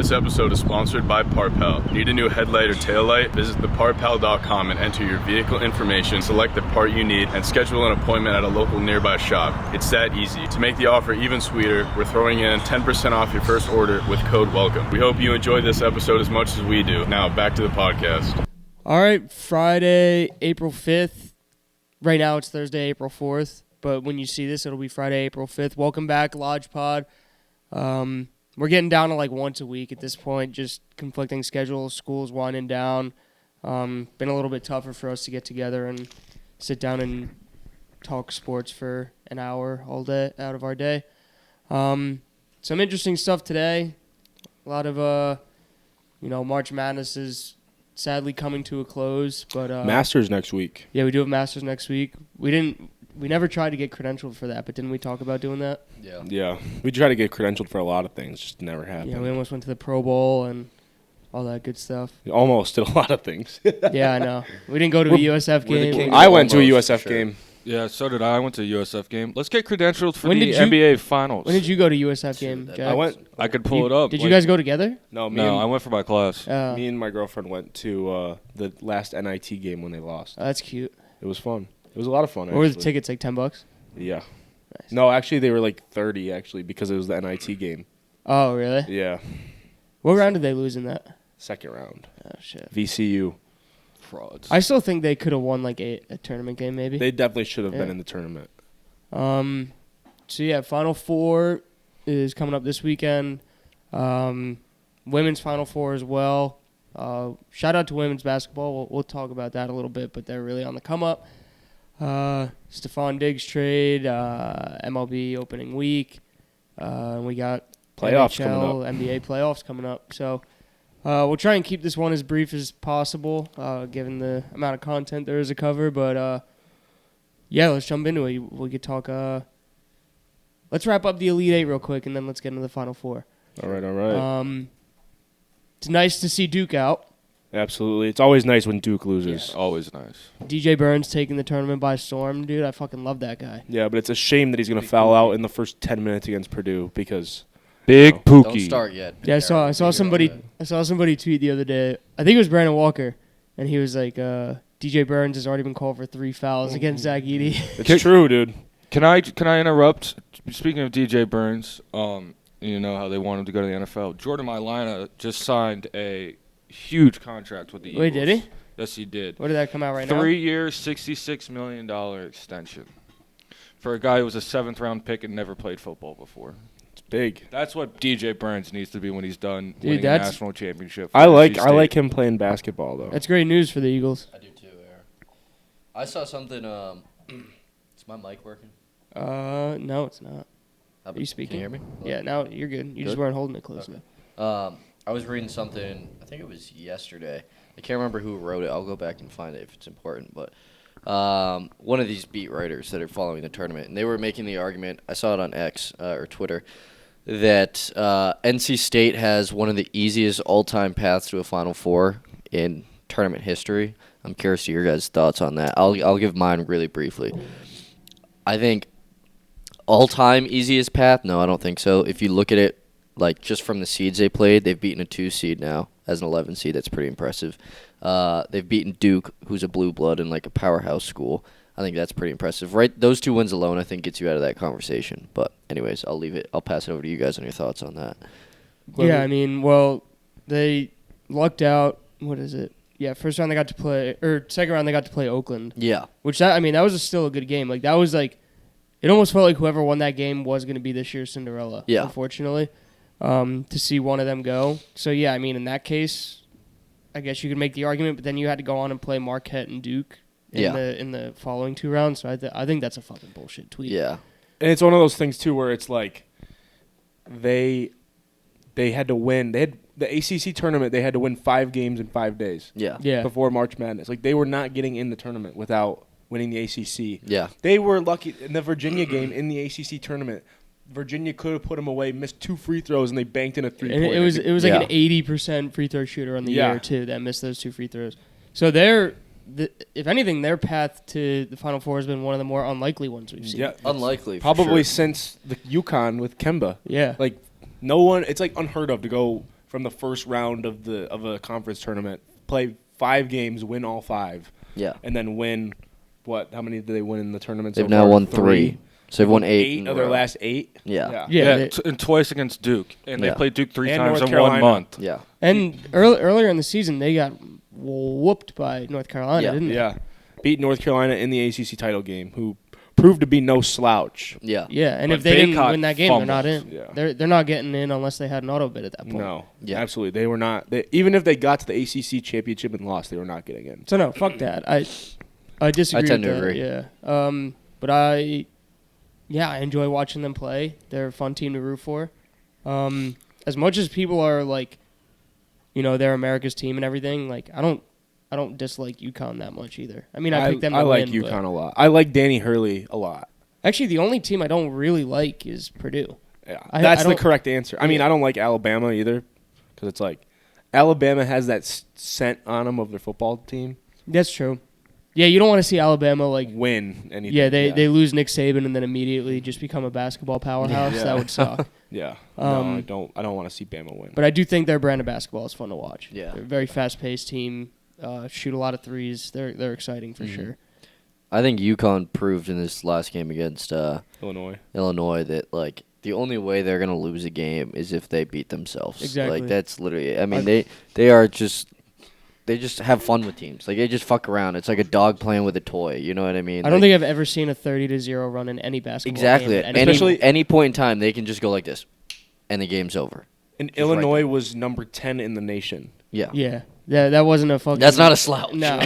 This episode is sponsored by Parpel. Need a new headlight or taillight? Visit theparpel.com and enter your vehicle information, select the part you need, and schedule an appointment at a local nearby shop. It's that easy. To make the offer even sweeter, we're throwing in 10% off your first order with code WELCOME. We hope you enjoyed this episode as much as we do. Now, back to the podcast. All right, Friday, April 5th. Right now it's Thursday, April 4th. But when you see this, it'll be Friday, April 5th. Welcome back, Lodge Pod. We're getting down to like once a week at this point, just conflicting schedules, school's winding down. Been a little bit tougher for us to get together and sit down and talk sports for an hour all day out of our day. Some interesting stuff today. A lot of, March Madness is sadly coming to a close. But Masters next week. Yeah, we do have Masters next week. We never tried to get credentialed for that, but didn't we talk about doing that? Yeah. We tried to get credentialed for a lot of things, just never happened. Yeah, we almost went to the Pro Bowl and all that good stuff. Almost did a lot of things. Yeah, I know. We didn't go to a USF game. I went to a USF game. Yeah, so did I. I went to a USF game. Let's get credentialed for the NBA Finals. When did you go to USF game, Jack? I could pull it up. Did you guys go together? No, I went for my class. Me and my girlfriend went to the last NIT game when they lost. Oh, that's cute. It was fun. It was a lot of fun, What were the tickets, like $10? Yeah. Nice. No, actually, they were like 30, actually, because it was the NIT game. Oh, really? Yeah. What round did they lose in that? Second round. Oh, shit. VCU. Frauds. I still think they could have won, like, a tournament game, maybe. They definitely should have been in the tournament. Final Four is coming up this weekend. Women's Final Four as well. Shout out to women's basketball. We'll talk about that a little bit, but they're really on the come up. Stefon Diggs trade, MLB opening week. We got Playoffs NHL, coming up. NBA playoffs coming up. So we'll try and keep this one as brief as possible, given the amount of content there is to cover. But let's jump into it. We could talk. Let's wrap up the Elite Eight real quick, and then let's get into the Final Four. All right. It's nice to see Duke out. Absolutely. It's always nice when Duke loses. Yeah, always nice. DJ Burns taking the tournament by storm, dude. I fucking love that guy. Yeah, but it's a shame that he's going to foul out in the first 10 minutes against Purdue because Big Pookie. Don't start yet. Yeah, I saw somebody tweet the other day. I think it was Brandon Walker, and he was like, DJ Burns has already been called for 3 fouls against Zach Edey. It's true, dude. Can I interrupt? Speaking of DJ Burns, you know how they want him to go to the NFL. Jordan Mailata just signed a huge contract with the Eagles. Wait, did he? Yes, he did. What did that come out right now? 3 years, $66 million extension for a guy who was a 7th-round pick and never played football before. It's big. That's what DJ Burns needs to be when he's done winning a national championship. I like him playing basketball, though. That's great news for the Eagles. I do too, Eric. I saw something. Is my mic working? No, it's not. Are you speaking? Can you hear me? Yeah, now you're good. You just weren't holding it close enough. I was reading something, I think it was yesterday. I can't remember who wrote it. I'll go back and find it if it's important. But one of these beat writers that are following the tournament, and they were making the argument, I saw it on X or Twitter, that NC State has one of the easiest all-time paths to a Final Four in tournament history. I'm curious to your guys' thoughts on that. I'll give mine really briefly. I think all-time easiest path? No, I don't think so. If you look at it, like, just from the seeds they played, they've beaten a 2 seed now as an 11 seed. That's pretty impressive. They've beaten Duke, who's a blue blood and, like, a powerhouse school. I think that's pretty impressive. Right? Those 2 wins alone, I think, gets you out of that conversation. But, anyways, I'll leave it. I'll pass it over to you guys on your thoughts on that. Yeah, I mean, well, they lucked out. What is it? Yeah, first round they got to play, or second round they got to play Oakland. Yeah. Which, that was still a good game. Like, that was, like, it almost felt like whoever won that game was going to be this year's Cinderella, unfortunately. To see one of them go. So, yeah, I mean, in that case, I guess you could make the argument, but then you had to go on and play Marquette and Duke in the following 2 rounds. So I think that's a fucking bullshit tweet. Yeah. And it's one of those things, too, where it's like they had to win. They had the ACC tournament. They had to win 5 games in 5 days before March Madness. Like, they were not getting in the tournament without winning the ACC. Yeah. They were lucky in the Virginia game in the ACC tournament. Virginia could have put him away, missed 2 free throws, and they banked in a 3-pointer. And it was like an 80% free throw shooter on the year, too, that missed those 2 free throws. So if anything, their path to the Final Four has been one of the more unlikely ones we've seen. Yeah, unlikely. Probably for sure. since the UConn with Kemba. Yeah. Like, no one, it's like unheard of to go from the first round of a conference tournament, play 5 games, win all 5. Yeah. And then win what? How many did they win in the tournament? They've so now far? won 3. So they've won 8 of their last 8. Yeah. And twice against Duke, and they played Duke 3 And times North in Carolina. 1 month. Yeah. And earlier in the season, they got whooped by North Carolina, didn't they? Yeah. Beat North Carolina in the ACC title game, who proved to be no slouch. Yeah. Yeah, and But if they didn't Baycott win that game, they're not in. fumbles. Yeah. They're not getting in unless they had an auto bid at that point. No. Yeah. Absolutely. They were not. Even if they got to the ACC championship and lost, they were not getting in. So no, fuck that. I disagree. I tend with to that, agree. Yeah. But I enjoy watching them play. They're a fun team to root for. As much as people are like, they're America's team and everything. Like I don't dislike UConn that much either. I mean, I picked them to I like win, UConn a lot. I like Danny Hurley a lot. Actually, the only team I don't really like is Purdue. Yeah, I that's the don't- correct answer. I mean, I don't like Alabama either because it's like Alabama has that scent on them of their football team. That's true. Yeah, you don't want to see Alabama like. Win anything. Yeah, they lose Nick Saban and then immediately just become a basketball powerhouse. Yeah. That would suck. Yeah. Um, no, I don't want to see Bama win. But I do think their brand of basketball is fun to watch. Yeah. They're a very fast-paced team. Shoot a lot of threes. They're exciting for sure. I think UConn proved in this last game against Illinois that like the only way they're gonna lose a game is if they beat themselves. Exactly. Like that's literally. I mean, they just have fun with teams. Like they just fuck around. It's like a dog playing with a toy. You know what I mean? I don't think I've ever seen a 30-0 run in any basketball exactly. game. At Especially- any point in time, they can just go like this, and the game's over. And Just Illinois right was number 10 in the nation. Yeah. Yeah. That wasn't a fucking... That's not a slouch. No.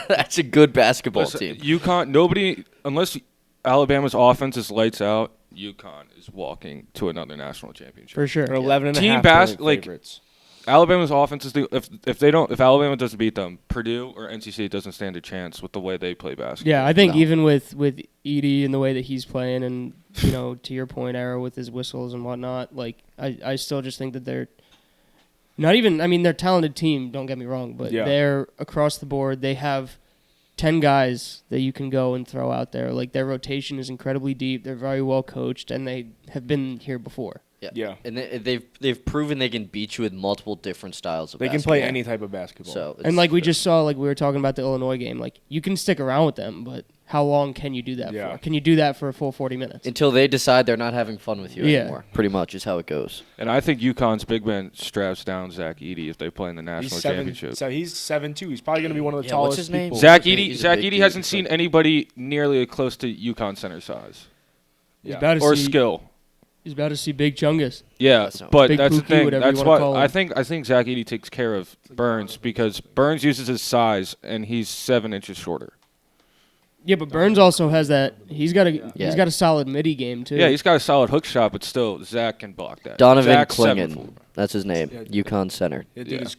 That's a good basketball Listen, team. UConn, nobody, unless Alabama's offense is lights out, UConn is walking to another national championship. For sure. They're 11 and a Team half bas- point like- favorites. Alabama's offense is if Alabama doesn't beat them, Purdue or NC State doesn't stand a chance with the way they play basketball. Yeah, I think No. even with Edie and the way that he's playing and, to your point, Arrow, with his whistles and whatnot, like, I still just think that they're not even... I mean, they're a talented team, don't get me wrong, but they're across the board. They have 10 guys that you can go and throw out there. Like, their rotation is incredibly deep. They're very well coached, and they have been here before. Yeah. And they've proven they can beat you with multiple different styles of They basketball. can play any type of basketball. So And like we just saw, like we were talking about the Illinois game, like you can stick around with them, but how long can you do that Yeah. for? Can you do that for a full 40 minutes? until they decide they're not having fun with you Yeah. anymore. Pretty much is how it goes. And I think UConn's big man straps down Zach Edey if they play in the national championship. So he's 7'2". He's probably going to be one of the Yeah, tallest what's his name? people. Zach He's a Edey big dude. hasn't seen anybody nearly close to UConn center size He's Yeah. about to or see, skill. He's about to see Big Chungus. Yeah, That's not- but Big that's the Pookie, thing. whatever you That's wanna what call I him. think. I think Zach Edey takes care of Burns because Burns uses his size and he's 7 inches shorter. Yeah, but Burns also has that. He's got a solid midi game too. Yeah, he's got a solid hook shot, but still, Zach can block that. Donovan Zach's Klingen. 7'4". That's his name. Yeah. UConn center. That dude Yeah. is-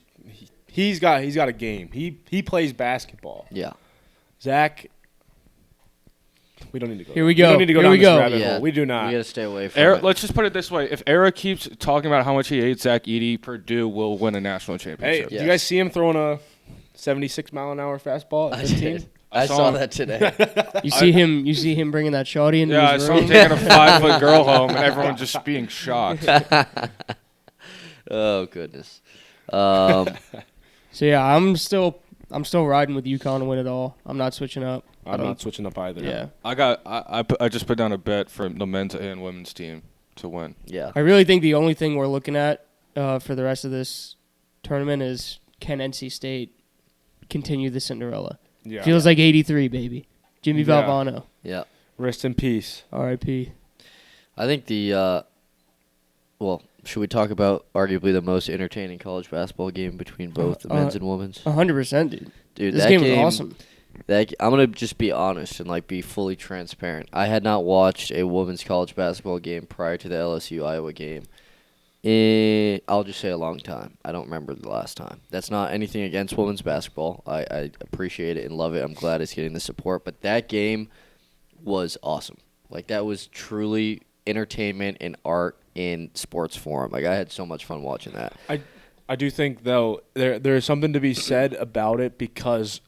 he's got a game. He plays basketball. Yeah. Zach, we don't need to go. Here we We go. don't need to go Here down we this go. rabbit Yeah. hole. We do not. We got to stay away from Era, it. let's just put it this way: if Era keeps talking about how much he hates Zach Edey, Purdue will win a national Hey, championship. do you guys see him throwing a 76-mile-an-hour fastball at I 15? did. I saw saw him. that today. You see him bringing that shawty into Yeah, I his saw room. him taking a 5-foot girl home, and everyone just being shocked. Oh goodness. So yeah, I'm still riding with UConn to win it all. I'm not switching up. I'm not switching up either. Yeah, I just put down a bet for the men's and women's team to win. Yeah. I really think the only thing we're looking at for the rest of this tournament is can NC State continue the Cinderella? Yeah. Feels like '83, baby. Jimmy Yeah. Valvano, Yeah. Rest in peace. R.I.P. I think well, should we talk about arguably the most entertaining college basketball game between both the men's and women's? 100%, dude. Dude, This that game was awesome. I'm gonna just be honest and like be fully transparent. I had not watched a women's college basketball game prior to the LSU Iowa game. I'll just say a long time. I don't remember the last time. That's not anything against women's basketball. I appreciate it and love it. I'm glad it's getting the support. But that game was awesome. Like that was truly entertainment and art in sports form. Like I had so much fun watching that. I do think though there is something to be said about it because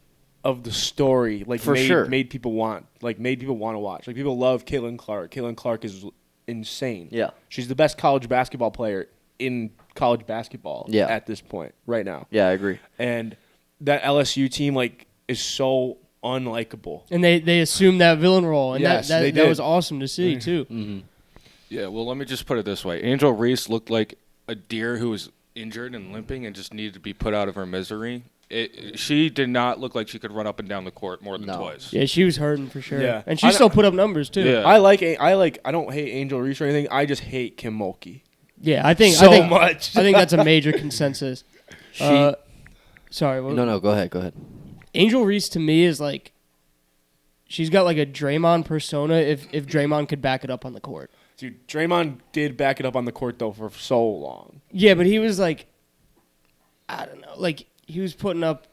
of the story. Like For sure. made people want to watch. Like people love Caitlin Clark. Caitlin Clark is insane. Yeah. She's the best college basketball player in college basketball at this point right now. Yeah, I agree. And that LSU team like is so unlikable. And they assumed that villain role, and yes, that was awesome to see too. Mm-hmm. Yeah, well, let me just put it this way. Angel Reese looked like a deer who was injured and limping and just needed to be put out of her misery. She did not look like she could run up and down the court more than twice. Yeah, she was hurting for sure. Yeah. And she still put up numbers too. Yeah. I don't hate Angel Reese or anything. I just hate Kim Mulkey. Yeah, I think much. I think that's a major consensus. Sorry. No, go ahead. Angel Reese to me is like, she's got like a Draymond persona if Draymond could back it up on the court. Dude, Draymond did back it up on the court though for so long. Yeah, but he was like, I don't know, like he was putting up.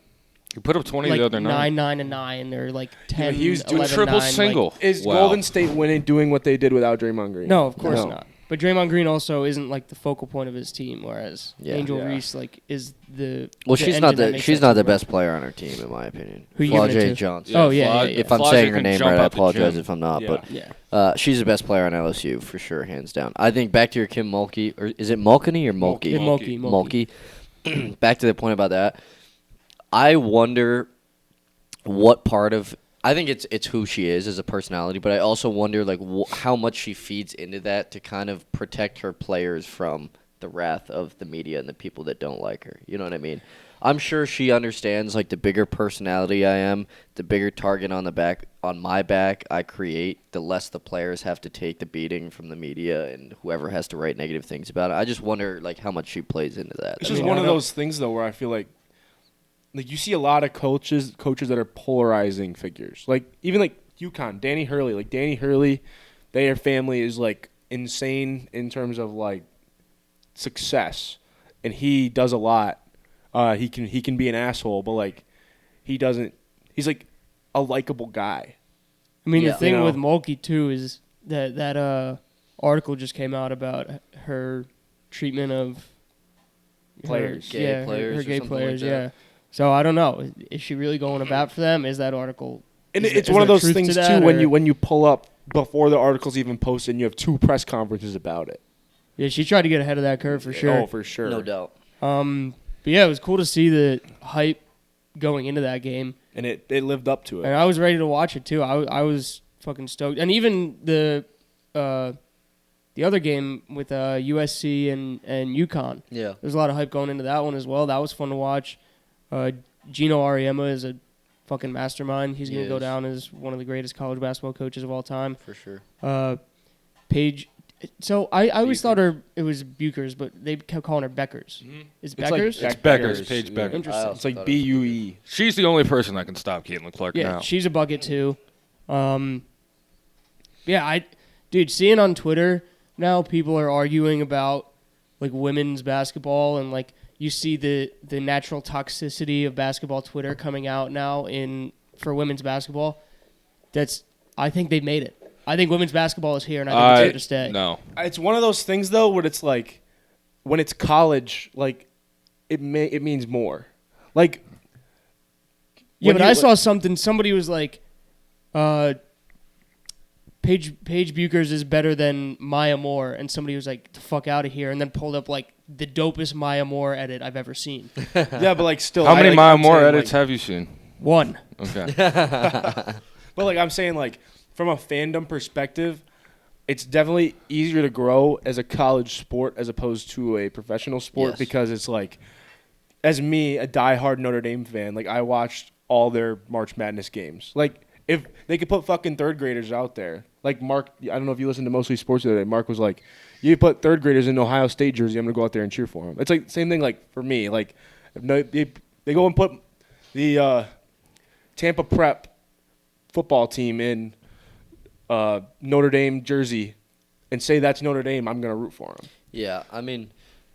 He put up 20 like the other night. 9, 9, or like 10. He was doing 11, triple 9, single. Like, Is Golden State winning doing what they did without Draymond Green? No, of course not. But Draymond Green also isn't like the focal point of his team, whereas Angel Reese like is the. Well, the she's not the best player on her team in my opinion. Who you giving it to? Johnson. Oh yeah. If I'm Flau'jae saying her can name jump right, I out the apologize gym. if I'm not. Yeah. But she's the best player on LSU for sure, hands down. I think back to your Kim Mulkey, or is it Mulkey or Mulkey? Mulkey. Back to the point about that. I wonder what part of. I think it's who she is as a personality, but I also wonder like how much she feeds into that to kind of protect her players from the wrath of the media and the people that don't like her. You know what I mean? I'm sure she understands like the bigger personality I am, the bigger target on my back I create, the less the players have to take the beating from the media and whoever has to write negative things about it. I just wonder like how much she plays into that. It's just one of those things though where I feel like you see a lot of coaches that are polarizing figures. Like even like UConn, Danny Hurley. Like Danny Hurley, their family is like insane in terms of like success, and he does a lot. He can be an asshole, but like he doesn't. He's like a likable guy. I mean, the thing with Mulkey too is that article just came out about her treatment of players, her gay players, yeah. So I don't know. Is she really going to bat for them? Is that article? And it's one of those things too when you pull up before the article's even posted, and you have 2 press conferences about it. Yeah, she tried to get ahead of that curve for sure. Oh, for sure, no doubt. But yeah, it was cool to see the hype going into that game, and it lived up to it. And I was ready to watch it too. I was fucking stoked, and even the other game with USC and UConn. Yeah, there's a lot of hype going into that one as well. That was fun to watch. Gino Auriemma is a fucking mastermind. He's going to go down as one of the greatest college basketball coaches of all time. For sure. Paige. So I always thought it was Buchers, but they kept calling her Beckers. Mm-hmm. Is Beckers? It's Beckers. Paige Beckers. Interesting. It's like BUE. She's the only person that can stop Caitlin Clark now. Yeah, she's a bucket too. Dude, seeing on Twitter now people are arguing about like women's basketball and like you see the natural toxicity of basketball Twitter coming out now for women's basketball. I think they've made it. I think women's basketball is here, and I think it's here to stay. No. It's one of those things, though, where it's like, when it's college, like, it means more. Like, yeah, but I saw something. Somebody was like, Paige Buchers is better than Maya Moore, and somebody was like, "The fuck out of here!" and then pulled up like the dopest Maya Moore edit I've ever seen. Yeah, but like still, how many Maya Moore edits have you seen? One. Okay. But like I'm saying, like from a fandom perspective, it's definitely easier to grow as a college sport as opposed to a professional sport because it's like, as me, a diehard Notre Dame fan, like I watched all their March Madness games. Like if they could put fucking third graders out there, like Mark, I don't know if you listened to Mostly Sports the other day. Mark was like, you put third graders in Ohio State jersey, I'm gonna go out there and cheer for them. It's like same thing like for me, like they go and put the Tampa Prep football team in Notre Dame jersey and say that's Notre Dame, I'm gonna root for them. Yeah, I mean,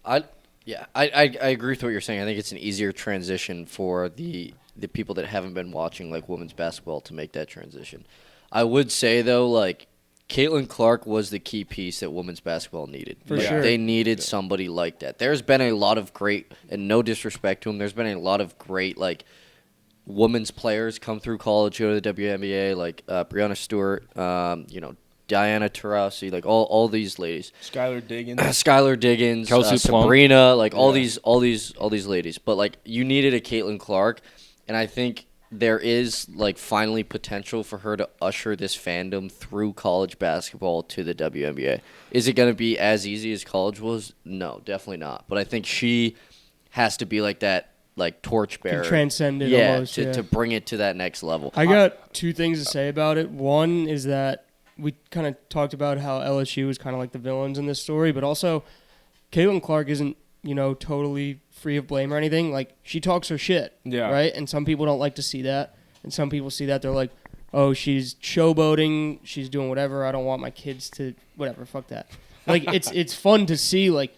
I agree with what you're saying. I think it's an easier transition for the people that haven't been watching like women's basketball to make that transition. I would say though, like Caitlin Clark was the key piece that women's basketball needed. For sure. They needed somebody like that. There's been a lot of great, and no disrespect to them, there's been a lot of great like women's players come through college, go to the WNBA, like Breanna Stewart, Diana Taurasi, like all these ladies. Skylar Diggins, Kelsey Plum. Sabrina, like all these ladies. But like you needed a Caitlin Clark, and I think there is like finally potential for her to usher this fandom through college basketball to the WNBA. Is it going to be as easy as college was? No, definitely not. But I think she has to be like that, like torchbearer, transcend it almost, to bring it to that next level. I got two things to say about it. One is that we kind of talked about how LSU is kind of like the villains in this story, but also Caitlin Clark isn't, totally free of blame or anything. Like, she talks her shit, right? And some people don't like to see that, and some people see that, they're like, oh, she's showboating, she's doing whatever, I don't want my kids to, whatever, fuck that. Like, it's fun to see, like,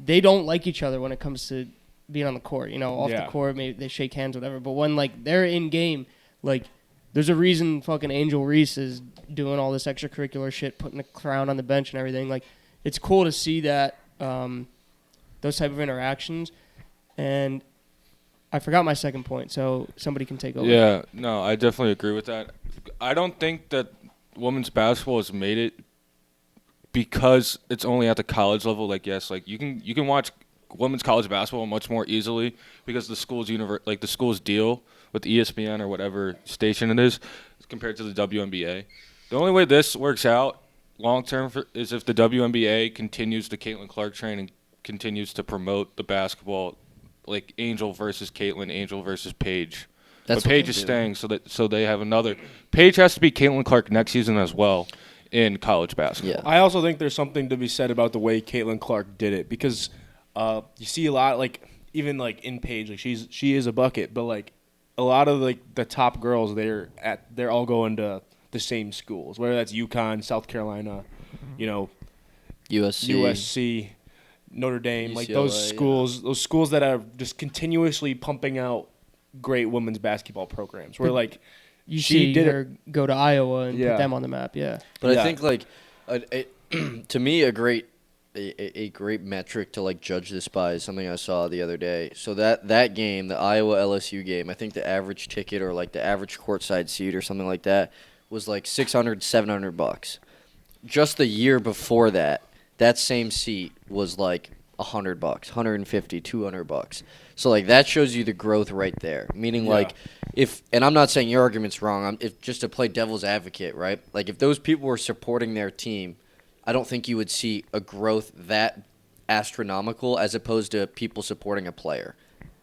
they don't like each other when it comes to being on the court, off the court, maybe they shake hands, whatever. But when, like, they're in game, like, there's a reason fucking Angel Reese is doing all this extracurricular shit, putting the crown on the bench and everything. Like, it's cool to see that, those type of interactions. And I forgot my second point, so somebody can take over. Yeah, no, I definitely agree with that. I don't think that women's basketball has made it because it's only at the college level. Like, yes, like you can watch women's college basketball much more easily because the schools deal with ESPN or whatever station it is compared to the WNBA. The only way this works out long term is if the WNBA continues the Caitlin Clark train and continues to promote the basketball, like Angel versus Caitlin, Angel versus Paige. But Paige is staying, so they have another. Paige has to be Caitlin Clark next season as well in college basketball. Yeah. I also think there's something to be said about the way Caitlin Clark did it because you see a lot, like even like in Paige, like she is a bucket, but like a lot of like the top girls they're all going to the same schools, whether that's UConn, South Carolina, USC, Notre Dame, UCLA, like those schools that are just continuously pumping out great women's basketball programs. Where like you see her go to Iowa and put them on the map, But I think like to me a great metric to like judge this by is something I saw the other day. So that game, the Iowa LSU game, I think the average ticket or like the average courtside seat or something like that was like $600-$700. Just the year before that same seat was like $100, $150, $200. So like that shows you the growth right there. Meaning like and I'm not saying your argument's wrong. If just to play devil's advocate, right? Like if those people were supporting their team, I don't think you would see a growth that astronomical as opposed to people supporting a player.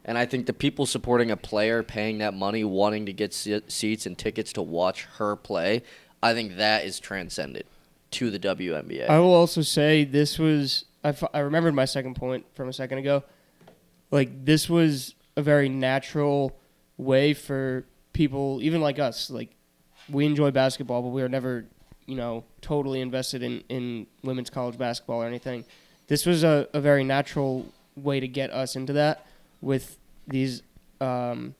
And I think the people supporting a player, paying that money, wanting to get seats and tickets to watch her play, I think that is transcended to the WNBA. I will also say this was I remembered my second point from a second ago. Like, this was a very natural way for people, even like us. Like, we enjoy basketball, but we are never, totally invested in women's college basketball or anything. This was a very natural way to get us into that with these, high,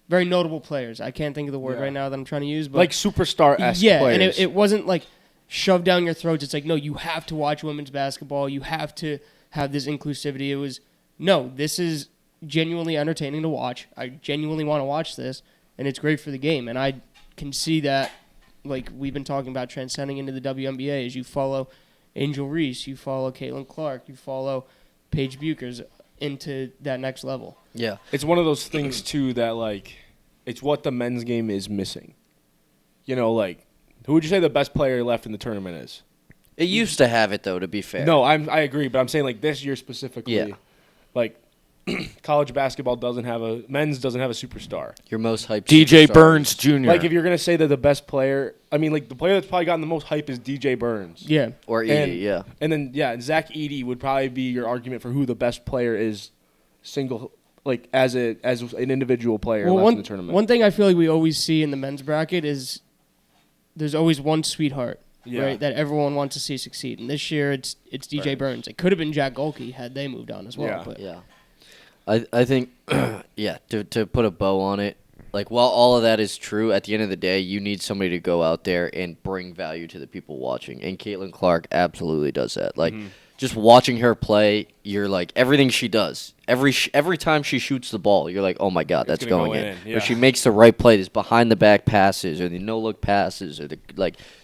very notable players. I can't think of the word right now that I'm trying to use. But like superstar-esque players. And it wasn't like shoved down your throats. It's like, no, you have to watch women's basketball. You have to have this inclusivity. It was, no, this is genuinely entertaining to watch. I genuinely want to watch this, and it's great for the game. And I can see that, like we've been talking about, transcending into the WNBA as you follow Angel Reese, you follow Caitlin Clark, you follow Paige Buchers into that next level. Yeah. It's one of those things, too, that, like, it's what the men's game is missing. Like, who would you say the best player left in the tournament is? It used to have it, though, to be fair. No, I agree, but I'm saying, like, this year specifically, like, college basketball men's doesn't have a superstar. Your most hyped DJ superstar. Burns Jr. Like, if you're going to say that the best player, I mean, like, the player that's probably gotten the most hype is DJ Burns. Yeah. Or Edie, And then, Zach Edey would probably be your argument for who the best player is as an individual player left in the tournament. One thing I feel like we always see in the men's bracket is there's always one sweetheart, right, that everyone wants to see succeed. And this year it's DJ Burns. It could have been Jack Golke had they moved on as well. Yeah. But. Yeah. I think, to put a bow on it, like, while all of that is true, at the end of the day, you need somebody to go out there and bring value to the people watching. And Caitlin Clark absolutely does that. Like, just watching her play, you're like, everything she does, every time she shoots the ball, you're like, oh my God, that's going in. Yeah. Or she makes the right play, these behind the back passes or the no look passes or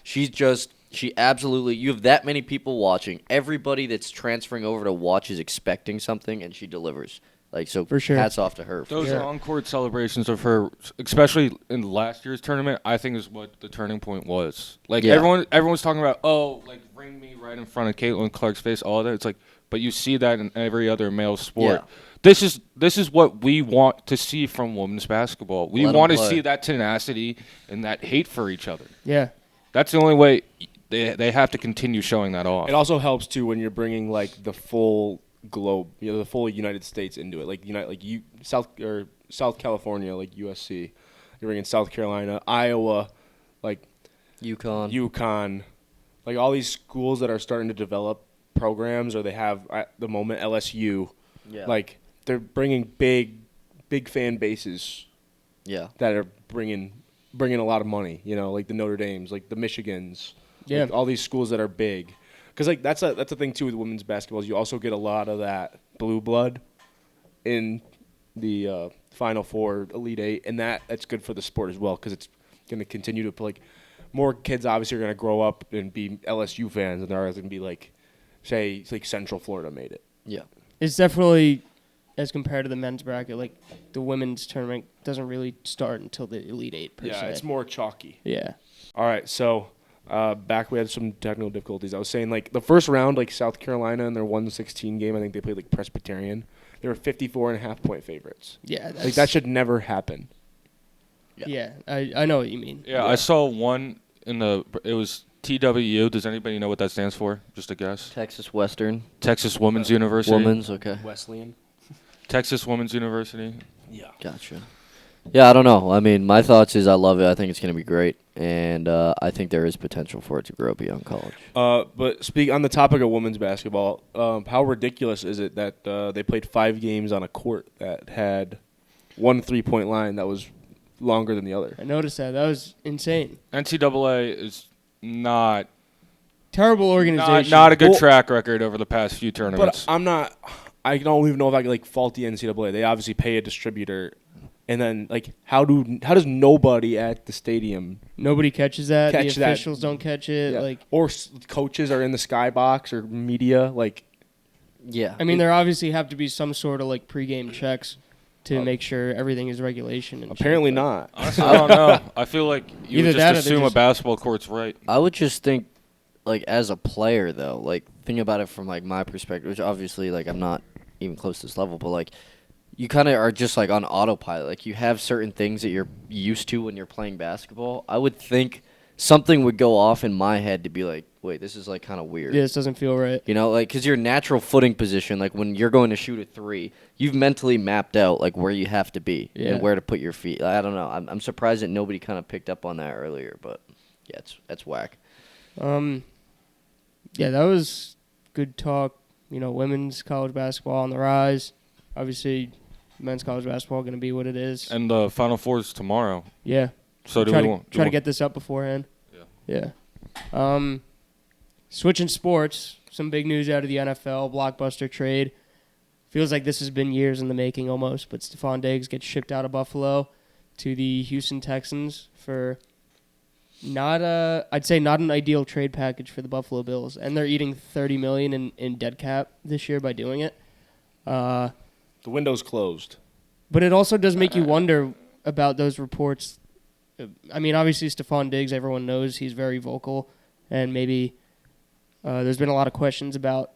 she absolutely, you have that many people watching. Everybody that's transferring over to watch is expecting something, and she delivers. Like, so For sure. hats off to her. Those on-court celebrations of her, especially in last year's tournament, I think is what the turning point was. Like, everyone's talking about, ring me right in front of Caitlin Clark's face, all that. It's like, but you see that in every other male sport. Yeah. This is what we want to see from women's basketball. We want to see that tenacity and that hate for each other. Yeah. That's the only way they have to continue showing that off. It also helps, too, when you're bringing, like, the full globe, the full United States into it. Like South California, like USC. You're bringing South Carolina, Iowa, like UConn, like all these schools that are starting to develop programs, or they have at the moment LSU. Yeah. Like they're bringing big fan bases. Yeah. That are bringing a lot of money. Like the Notre Dames, like the Michigans. Yeah. Like all these schools that are big. Because like that's a thing too with women's basketball. Is you also get a lot of that blue blood in the Final Four, Elite Eight, and that's good for the sport as well because it's going to continue to like more kids obviously are going to grow up and be LSU fans, and they're going to be like, say, like Central Florida made it. Yeah, it's definitely as compared to the men's bracket. Like the women's tournament doesn't really start until the Elite Eight. Per se. It's more chalky. Yeah. All right, so. Back we had some technical difficulties. I was saying like the first round, like South Carolina in their 1-16 game, I think they played like Presbyterian. They were 54.5-point favorites. Yeah, like that should never happen. Yeah, I know what you mean. Yeah, I saw one it was TWU. Does anybody know what that stands for? Just a guess. Texas Western. Texas Women's University. Women's, okay. Wesleyan. Texas Women's University. Yeah. Gotcha. Yeah, I don't know. I mean, my thoughts is I love it. I think it's going to be great, and I think there is potential for it to grow beyond college. But speak on the topic of women's basketball. How ridiculous is it that they played 5 games on a court that had one 3-point line that was longer than the other? I noticed that. That was insane. NCAA is not terrible organization. Not a good track record over the past few tournaments. But I don't even know if I can fault the NCAA. They obviously pay a distributor. And then, how does nobody at the stadium nobody catches that? The officials don't catch it. Yeah. Like, or coaches are in the skybox or media. Yeah. I mean, there obviously have to be some sort of pregame checks to make sure everything is regulation. And apparently not. Honestly, I don't know. I feel like you would just assume a basketball court's right. I would just think, as a player though, think about it from my perspective, which obviously I'm not even close to this level, but you kind of are just on autopilot. You have certain things that you're used to when you're playing basketball. I would think something would go off in my head to be wait, this is kind of weird. Yeah, this doesn't feel right. Because your natural footing position, when you're going to shoot a 3, you've mentally mapped out where you have to be and where to put your feet. I don't know. I'm surprised that nobody kind of picked up on that earlier, but yeah, that's whack. Yeah, that was good talk. Women's college basketball on the rise. Obviously, men's college basketball going to be what it is. And the Final Four is tomorrow. Yeah. So try to get this up beforehand. Yeah. Switching sports, some big news out of the NFL, blockbuster trade. Feels like this has been years in the making almost, but Stefon Diggs gets shipped out of Buffalo to the Houston Texans for I'd say not an ideal trade package for the Buffalo Bills. And they're eating $30 million in dead cap this year by doing it. The window's closed. But it also does make you wonder about those reports. I mean, obviously, Stefon Diggs, everyone knows he's very vocal. And maybe there's been a lot of questions about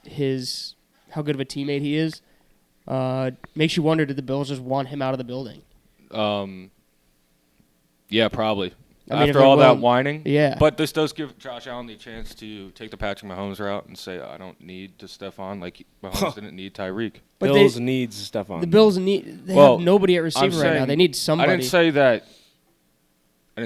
how good of a teammate he is. Makes you wonder, did the Bills just want him out of the building? Yeah, probably. I mean, after all that whining. Yeah. But this does give Josh Allen the chance to take the Patrick Mahomes route and say, I don't need to Stefon like Mahomes didn't need Tyreek. But Bills needs Stefon. The Bills have nobody at receiver right now. They need somebody. I didn't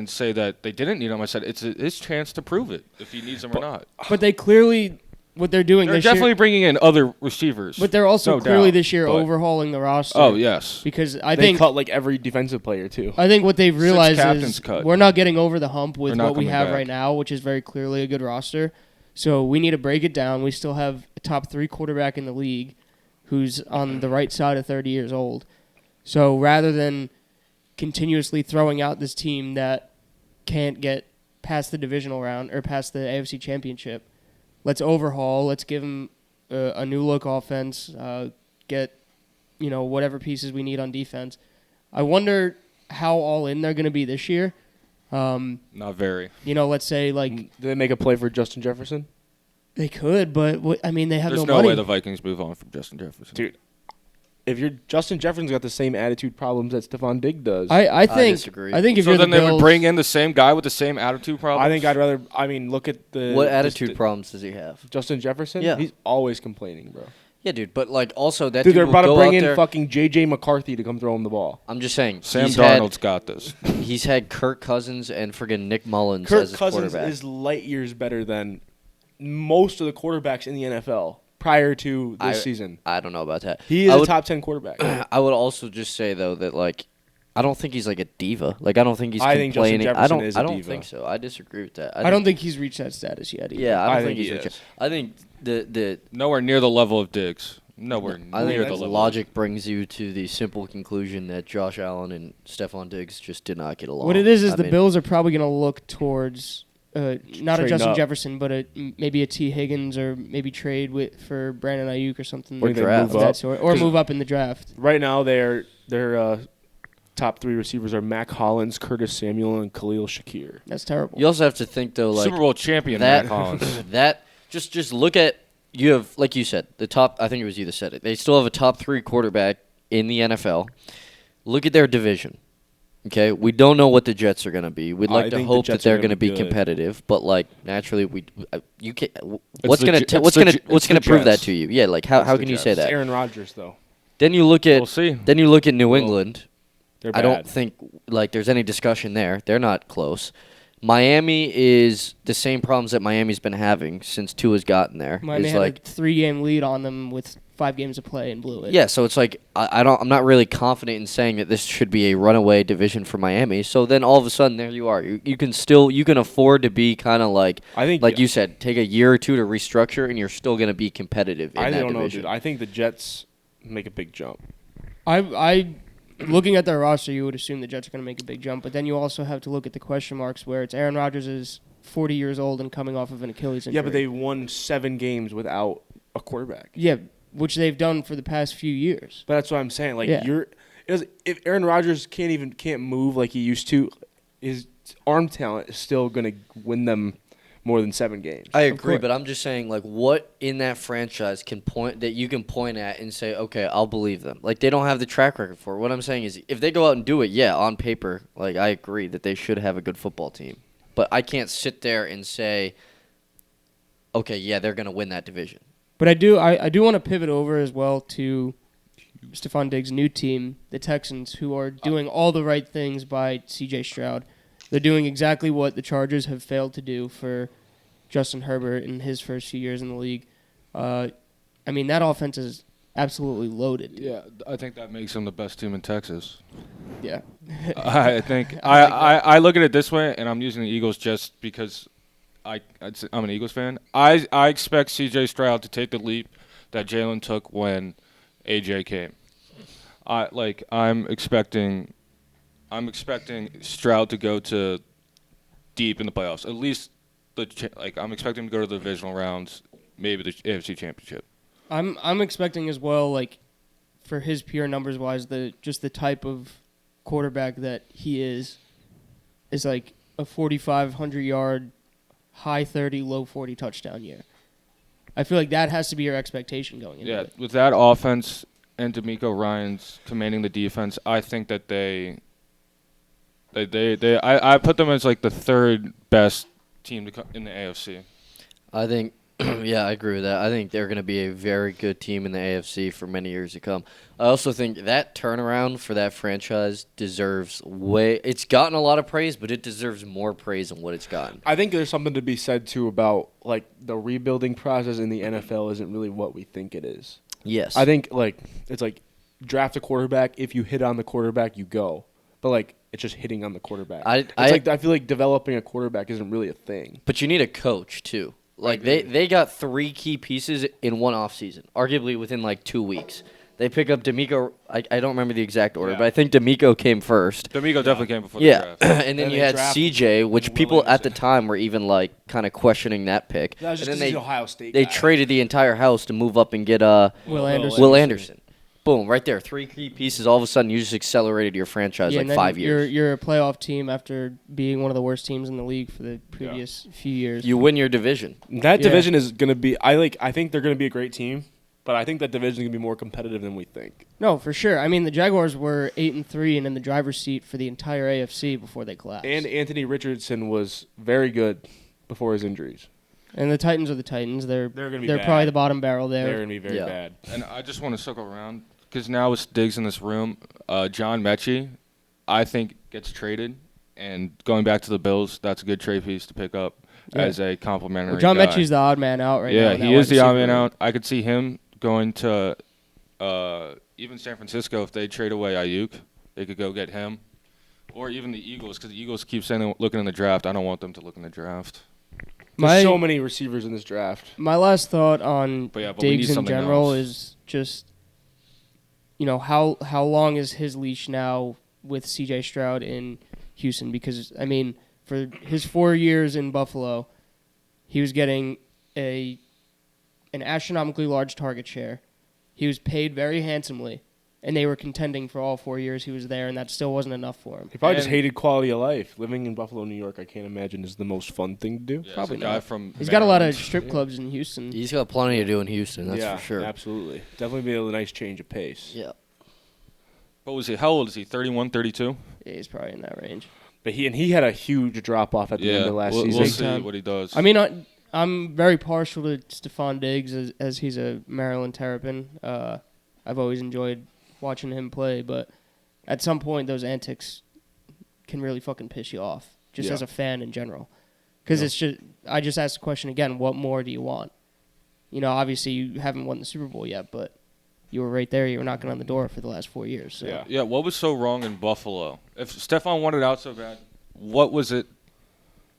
say that they didn't need him. I said it's his chance to prove it if he needs him or not. But they clearly, what they're doing they're this definitely year, bringing in other receivers. But they're also clearly this year overhauling the roster. Oh, yes. Because they think cut every defensive player too. I think what they've realized is cut. we're not getting over the hump with what we have back right now, which is very clearly a good roster. So we need to break it down. We still have a top 3 quarterback in the league who's on the right side of 30 years old. So rather than continuously throwing out this team that can't get past the divisional round or past the AFC Championship, let's overhaul. Let's give them a new look offense. Get whatever pieces we need on defense. I wonder how all in they're going to be this year. Not very. Let's say do they make a play for Justin Jefferson? They could, but they have There's no money. way the Vikings move on from Justin Jefferson. Dude, if Justin Jefferson's got the same attitude problems that Stefon Diggs does. I disagree. I think if So you're then the they Bills, would bring in the same guy with the same attitude problems? I think I'd rather. Look at the. What attitude problems does he have? Justin Jefferson? Yeah. He's always complaining, bro. Yeah, dude. But also that Dude, they're will about to go bring out in there. fucking J.J. McCarthy to come throw him the ball. I'm just saying. Sam Darnold's got this. He's had Kirk Cousins and friggin' Nick Mullins Kirk as his Cousins quarterback. is light years better than most of the quarterbacks in the NFL prior to this season. I don't know about that. He is a top 10 quarterback. I would also just say though that I don't think he's like a diva. I don't think he's I think Justin complaining. Jefferson is a I don't diva. think so. I disagree with that. I don't think he's reached that status yet. Either. Yeah, I don't think he he's. is. Reached, I think the Nowhere near the level of Diggs. Nowhere I near think the the level. logic brings you to the simple conclusion that Josh Allen and Stefon Diggs just did not get along. What it is I the mean, Bills are probably going to look towards not a Trading Justin up. Jefferson, but maybe a T. Higgins or maybe trade for Brandon Ayuk or something. Or of draft. that sort, or move up in the draft. Right now, their top 3 receivers are Mac Hollins, Curtis Samuel, and Khalil Shakir. That's terrible. You also have to think though, Super Bowl champion that Matt Collins. that just look at. You have, like you said, the top. I think it was you that said it. They still have a top 3 quarterback in the NFL. Look at their division. Okay, we don't know what the Jets are going to be. We'd like to hope that they're going to be competitive, but naturally, you can. What's going to prove that to you? Yeah, how can you say It's that? Aaron Rodgers, though. Then you look at. We'll see. Then you look at New England. They're I bad. don't think there's any discussion there. They're not close. Miami is the same problems that Miami's been having since Tua's gotten there. Miami It's had a 3-game lead on them with 5 games of play and blew it. yeah, so it's I'm not really confident in saying that this should be a runaway division for Miami. So then all of a sudden there you are. You can afford to be kind of I think you said, take a year or two to restructure and you're still going to be competitive in I that don't know, division. dude. I think the Jets make a big jump. I looking at their roster, you would assume the Jets are going to make a big jump, but then you also have to look at the question marks where it's Aaron Rodgers is 40 years old and coming off of an Achilles injury. Yeah, but they won 7 games without a quarterback. Yeah, which they've done for the past few years. But that's what I'm saying. Yeah. If Aaron Rodgers can't move like he used to, his arm talent is still going to win them more than 7 games. I agree, but I'm just saying, what in that franchise you can point at and say, okay, I'll believe them. They don't have the track record for it. What I'm saying is, if they go out and do it, yeah, on paper, I agree that they should have a good football team. But I can't sit there and say, okay, yeah, they're going to win that division. But I do want to pivot over as well to Stefon Diggs' new team, the Texans, who are doing all the right things by C.J. Stroud. They're doing exactly what the Chargers have failed to do for Justin Herbert in his first few years in the league. That offense is absolutely loaded. Yeah, I think that makes them the best team in Texas. Yeah. I think I look at it this way, and I'm using the Eagles just because I'm an Eagles fan. I expect C.J. Stroud to take the leap that Jalen took when A.J. came. I'm expecting Stroud to go to deep in the playoffs. At least I'm expecting him to go to the divisional rounds, maybe the AFC Championship. I'm expecting as well, for his pure numbers wise, the type of quarterback that he is like a 4,500-yard, high 30, low 40 touchdown year. I feel like that has to be your expectation going into it. With that offense and DeMeco Ryans commanding the defense, I think that I put them as the 3rd best team in the AFC. I think, yeah, I agree with that. I think they're going to be a very good team in the AFC for many years to come. I also think that turnaround for that franchise deserves it's gotten a lot of praise, but it deserves more praise than what it's gotten. I think there's something to be said, too, about, the rebuilding process in the NFL isn't really what we think it is. Yes. I think, it's draft a quarterback. If you hit on the quarterback, you go. But, it's just hitting on the quarterback. I feel like developing a quarterback isn't really a thing. But you need a coach, too. Like they got 3 key pieces in one offseason, arguably within like 2 weeks. They pick up D'Amico. I don't remember the exact order, but I think D'Amico came first. D'Amico definitely came before the draft. And then you had CJ, which people at the time were even like kind of questioning that pick. That was just and then Ohio State they guy. traded the entire house to move up and get Will Anderson. Boom, right there. 3 key pieces. All of a sudden, you just accelerated your franchise like 5 years. You're a playoff team after being one of the worst teams in the league for the previous few years. You win your division. That division is going to be. I think they're going to be a great team, but I think that division is going to be more competitive than we think. No, for sure. I mean, the Jaguars were 8-3 and in the driver's seat for the entire AFC before they collapsed. And Anthony Richardson was very good before his injuries. And the Titans are the Titans. They're bad. probably the bottom barrel there. They're going to be very bad. And I just want to circle around because now with Diggs in this room, John Mechie, I think gets traded. And going back to the Bills, that's a good trade piece to pick up as a complimentary. John guy. Mechie's the odd man out right now. Yeah, he is the odd man out. I could see him going to even San Francisco if they trade away Ayuk. They could go get him. Or even the Eagles, because the Eagles keep saying they're looking in the draft. I don't want them to look in the draft. There's so many receivers in this draft. My last thought on Diggs in general else. is just, how long is his leash now with C.J. Stroud in Houston? Because, I mean, for his 4 years in Buffalo, he was getting an astronomically large target share. He was paid very handsomely, and they were contending for all 4 years he was there, and that still wasn't enough for him. He probably just hated quality of life. Living in Buffalo, New York, I can't imagine is the most fun thing to do. Yeah, probably not. He's got a lot of strip clubs in Houston. He's got plenty to do in Houston, that's for sure. Absolutely. Definitely be a nice change of pace. Yeah. What was he? How old is he? 31, 32? Yeah, he's probably in that range. But he had a huge drop off at the end of last season. We'll see what he does. I mean, I'm very partial to Stefon Diggs as he's a Maryland Terrapin. I've always enjoyed watching him play, but at some point those antics can really fucking piss you off, just as a fan in general. Because it's just, I just asked the question again, what more do you want? Obviously you haven't won the Super Bowl yet, but you were right there. You were knocking on the door for the last 4 years. So. Yeah, what was so wrong in Buffalo? If Stefon wanted out so bad, what was it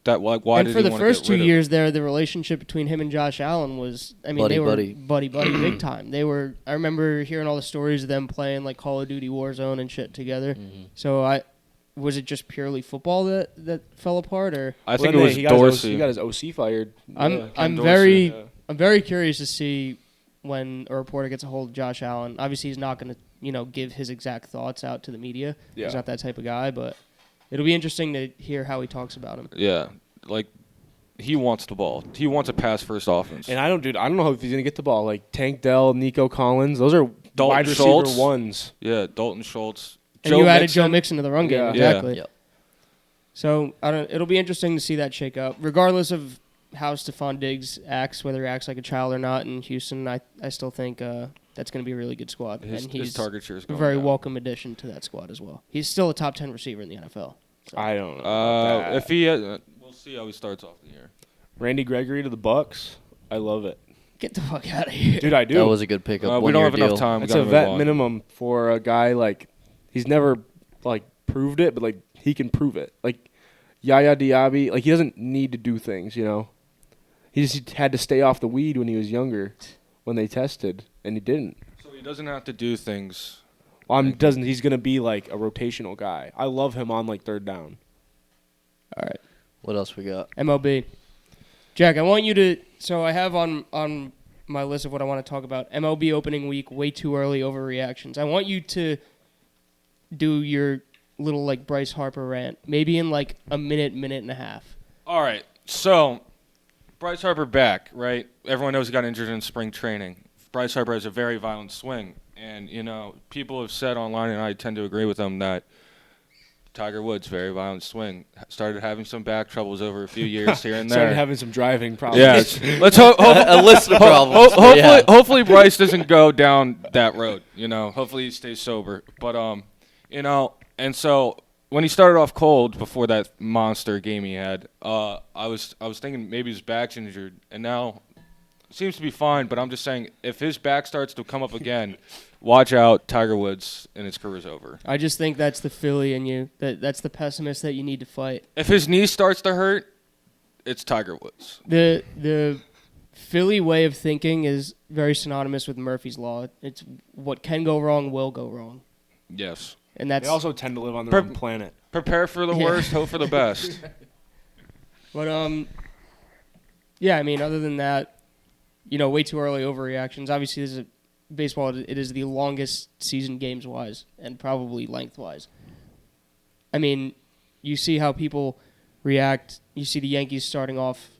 that why did he want to get rid of? And for the first 2 years there, the relationship between him and Josh Allen was, I mean, they were buddy big time. They were. I remember hearing all the stories of them playing like Call of Duty Warzone and shit together. Mm-hmm. So was it just purely football that fell apart, or I think it was Dorsey. He got his OC fired. I'm very curious to see when a reporter gets a hold of Josh Allen. Obviously, he's not going to give his exact thoughts out to the media. Yeah. He's not that type of guy, but it'll be interesting to hear how he talks about him. Yeah, like he wants the ball. He wants a pass-first offense. And I don't know if he's going to get the ball. Like Tank Dell, Nico Collins, those are Dalton wide receiver Schultz. ones. Yeah, Dalton Schultz. And you added Joe Mixon to the run game, exactly. Yep. So it'll be interesting to see that shake up. Regardless of how Stefon Diggs acts, whether he acts like a child or not in Houston, I still think that's going to be a really good squad. His he's target share is going a very down. welcome addition to that squad as well. He's still a top 10 receiver in the NFL. So. I don't know. If he, we'll see how he starts off the year. Randy Gregory to the Bucks. I love it. Get the fuck out of here, dude. I do. That was a good pickup. We don't have enough time. It's a vet minimum for a guy like he's never like proved it, but like he can prove it. Like Yaya Diaby, like he doesn't need to do things, He just had to stay off the weed when he was younger, when they tested, and he didn't. So he doesn't have to do things. He's gonna be like a rotational guy. I love him on like third down. All right. What else we got? MLB. Jack, I want you to. So I have on my list of what I want to talk about. MLB opening week, way too early overreactions. I want you to do your little like Bryce Harper rant, maybe in like a minute and a half. All right. So Bryce Harper back, right? Everyone knows he got injured in spring training. Bryce Harper has a very violent swing. And, people have said online, and I tend to agree with them, that Tiger Woods, very violent swing. Started having some back troubles over a few years here and there. Started having some driving problems. Yeah. Let's hope a list of problems. Hopefully Bryce doesn't go down that road, Hopefully he stays sober. But, and so when he started off cold before that monster game he had, I was thinking maybe his back's injured, and now seems to be fine. But I'm just saying, if his back starts to come up again, watch out, Tiger Woods, and his career's over. I just think that's the Philly in you. That's the pessimist that you need to fight. If his knee starts to hurt, it's Tiger Woods. The Philly way of thinking is very synonymous with Murphy's Law. It's what can go wrong will go wrong. Yes. And that's They also tend to live on their own planet. Prepare for the worst, hope for the best. But yeah, I mean, other than that, way too early overreactions. Obviously, this is baseball. It is the longest season games wise and probably lengthwise. I mean, you see how people react. You see the Yankees starting off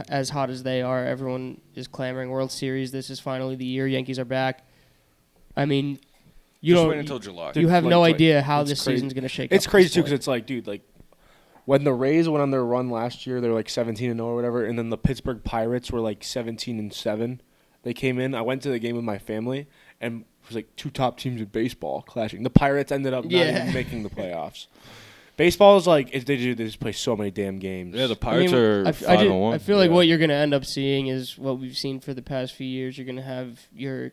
as hot as they are. Everyone is clamoring World Series. This is finally the year. Yankees are back. I mean, Just wait until July. You have no idea how this season's going to shake It's up crazy, too, because it's like, dude, like, when the Rays went on their run last year, they were like 17-0 or whatever, and then the Pittsburgh Pirates were like 17-7. They came in. I went to the game with my family, and it was like two top teams in baseball clashing. The Pirates ended up not even making the playoffs. Baseball is like they just play so many damn games. Yeah, the Pirates are 5-1. I feel like what you're going to end up seeing is what we've seen for the past few years. You're going to have your